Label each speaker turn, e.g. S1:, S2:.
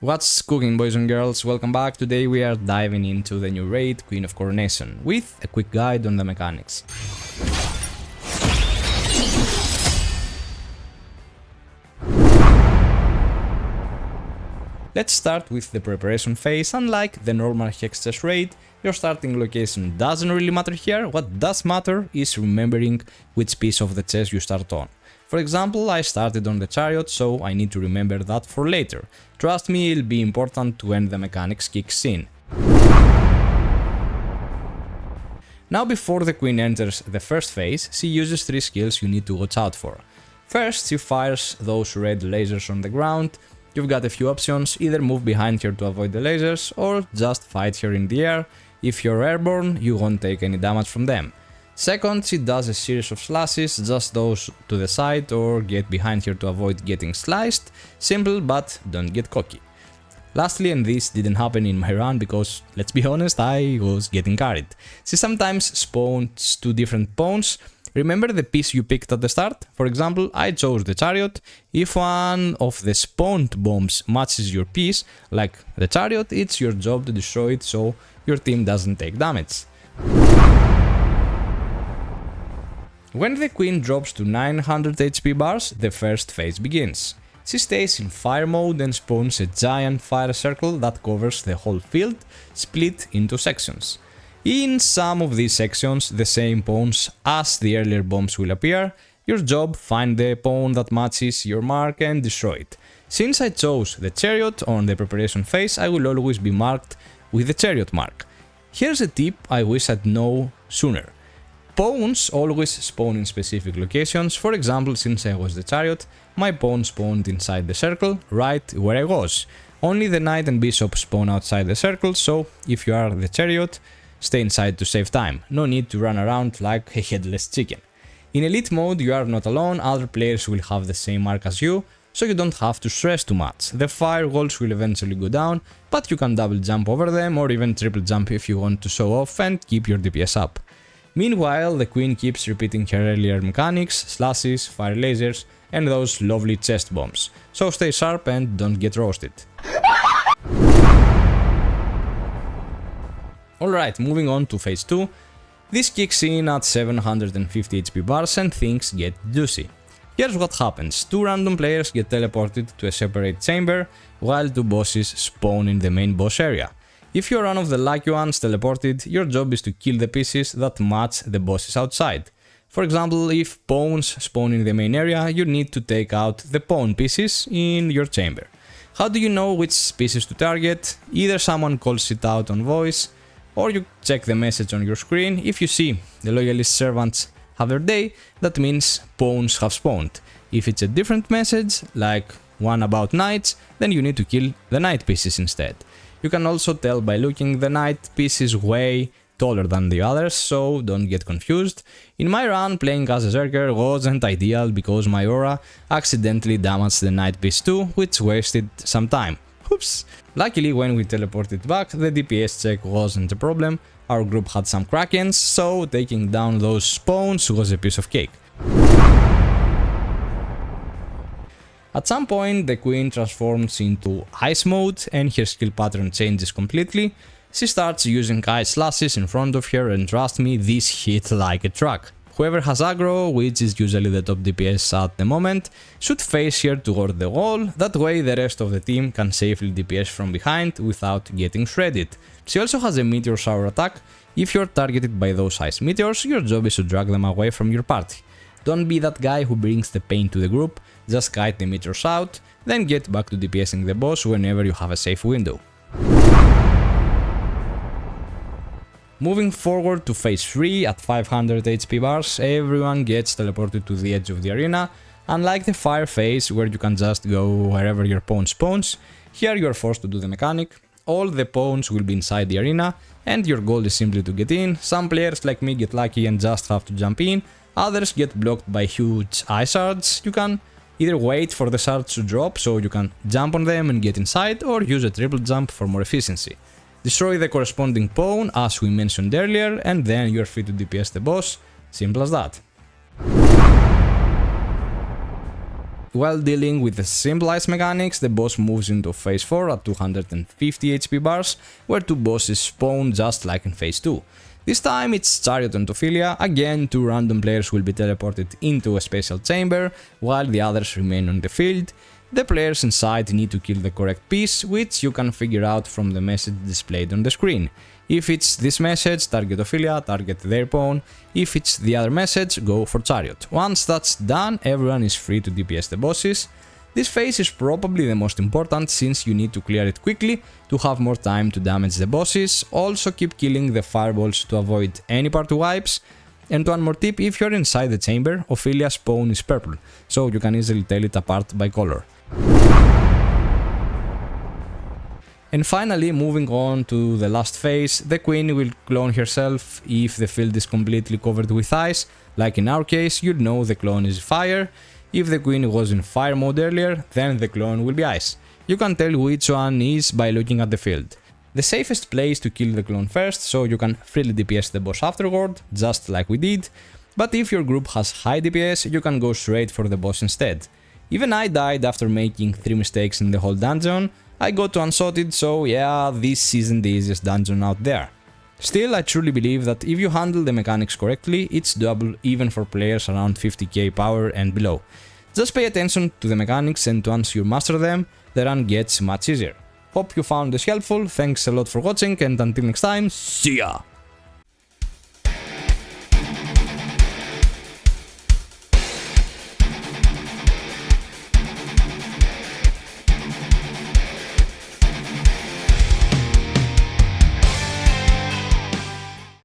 S1: What's cooking, boys and girls? Welcome back. Today we are diving into the new raid, Queen of Coronation, with a quick guide on the mechanics. Let's start with the preparation phase. Unlike the normal Hex Chess raid, your starting location doesn't really matter here. What does matter is remembering which piece of the chess you start on. For example, I started on the chariot, so I need to remember that for later. Trust me, it'll be important when the mechanics kicks in. Now, before the queen enters the first phase, she uses 3 skills you need to watch out for. First, she fires those red lasers on the ground. You've got a few options: either move behind her to avoid the lasers, or just fight her in the air. If you're airborne, you won't take any damage from them. Second, she does a series of slashes, just those to the side or get behind her to avoid getting sliced. Simple, but don't get cocky. Lastly, and this didn't happen in my run because, let's be honest, I was getting carried, she sometimes spawns 2 different pawns. Remember the piece you picked at the start? For example, I chose the chariot. If one of the spawned bombs matches your piece, like the chariot, it's your job to destroy it so your team doesn't take damage. When the queen drops to 900 HP bars, the first phase begins. She stays in fire mode and spawns a giant fire circle that covers the whole field, split into sections. In some of these sections, the same pawns as the earlier bombs will appear. Your job: find the pawn that matches your mark and destroy it. Since I chose the chariot on the preparation phase, I will always be marked with the chariot mark. Here's a tip I wish I'd known sooner. Pawns always spawn in specific locations. For example, since I was the chariot, my pawn spawned inside the circle, right where I was. Only the knight and bishop spawn outside the circle, so if you are the chariot, stay inside to save time. No need to run around like a headless chicken. In elite mode, you are not alone. Other players will have the same mark as you, so you don't have to stress too much. The firewalls will eventually go down, but you can double jump over them or even triple jump if you want to show off and keep your DPS up. Meanwhile, the queen keeps repeating her earlier mechanics: slashes, fire lasers, and those lovely chest bombs. So stay sharp and don't get roasted. Alright, moving on to phase 2. This kicks in at 750 HP bars and things get juicy. Here's what happens: 2 random players get teleported to a separate chamber, while 2 bosses spawn in the main boss area. If you're one of the lucky ones teleported, your job is to kill the pieces that match the bosses outside. For example, if pawns spawn in the main area, you need to take out the pawn pieces in your chamber. How do you know which pieces to target? Either someone calls it out on voice, or you check the message on your screen. If you see the loyalist servants have their day, that means pawns have spawned. If it's a different message, like one about knights, then you need to kill the knight pieces instead. You can also tell by looking: the knight piece is way taller than the others, so don't get confused. In my run, playing as a Zerker wasn't ideal because my aura accidentally damaged the knight piece too, which wasted some time. Oops! Luckily, when we teleported back, the DPS check wasn't a problem. Our group had some krakens, so taking down those spawns was a piece of cake. At some point, the queen transforms into ice mode and her skill pattern changes completely. She starts using ice slashes in front of her, and trust me, this hit like a truck. Whoever has aggro, which is usually the top DPS at the moment, should face her toward the wall. That way the rest of the team can safely DPS from behind without getting shredded. She also has a meteor shower attack. If you're targeted by those ice meteors, your job is to drag them away from your party. Don't be that guy who brings the pain to the group. Just kite the meteors out, then get back to DPSing the boss whenever you have a safe window. Moving forward to phase 3, at 500 HP bars, everyone gets teleported to the edge of the arena. Unlike the fire phase, where you can just go wherever your pawn spawns, here you are forced to do the mechanic. All the pawns will be inside the arena, and your goal is simply to get in. Some players like me get lucky and just have to jump in, others get blocked by huge ice shards. You can either wait for the shards to drop so you can jump on them and get inside, or use a triple jump for more efficiency. Destroy the corresponding pawn as we mentioned earlier, and then you're free to DPS the boss. Simple as that. While dealing with the simple ice mechanics, the boss moves into phase 4 at 250 HP bars, where 2 bosses spawn just like in phase 2. This time it's Chariot and Ophelia. Again, 2 random players will be teleported into a special chamber, while the others remain on the field. The players inside need to kill the correct piece, which you can figure out from the message displayed on the screen. If it's this message, target Ophelia, target their pawn. If it's the other message, go for Chariot. Once that's done, everyone is free to DPS the bosses. This phase is probably the most important since you need to clear it quickly to have more time to damage the bosses. Also keep killing the fireballs to avoid any party wipes. And one more tip, if you're inside the chamber, Ophelia's pawn is purple, so you can easily tell it apart by color. And finally, moving on to the last phase, the queen will clone herself if the field is completely covered with ice. Like in our case, you'll know the clone is fire. If the queen was in fire mode earlier, then the clone will be ice. You can tell which one is by looking at the field. The safest play is to kill the clone first, so you can freely DPS the boss afterward, just like we did. But if your group has high DPS, you can go straight for the boss instead. Even I died after making 3 mistakes in the whole dungeon. I got unshotted, so yeah, this isn't the easiest dungeon out there. Still, I truly believe that if you handle the mechanics correctly, it's doable even for players around 50k power and below. Just pay attention to the mechanics, and once you master them, the run gets much easier. Hope you found this helpful, thanks a lot for watching, and until next time, see ya!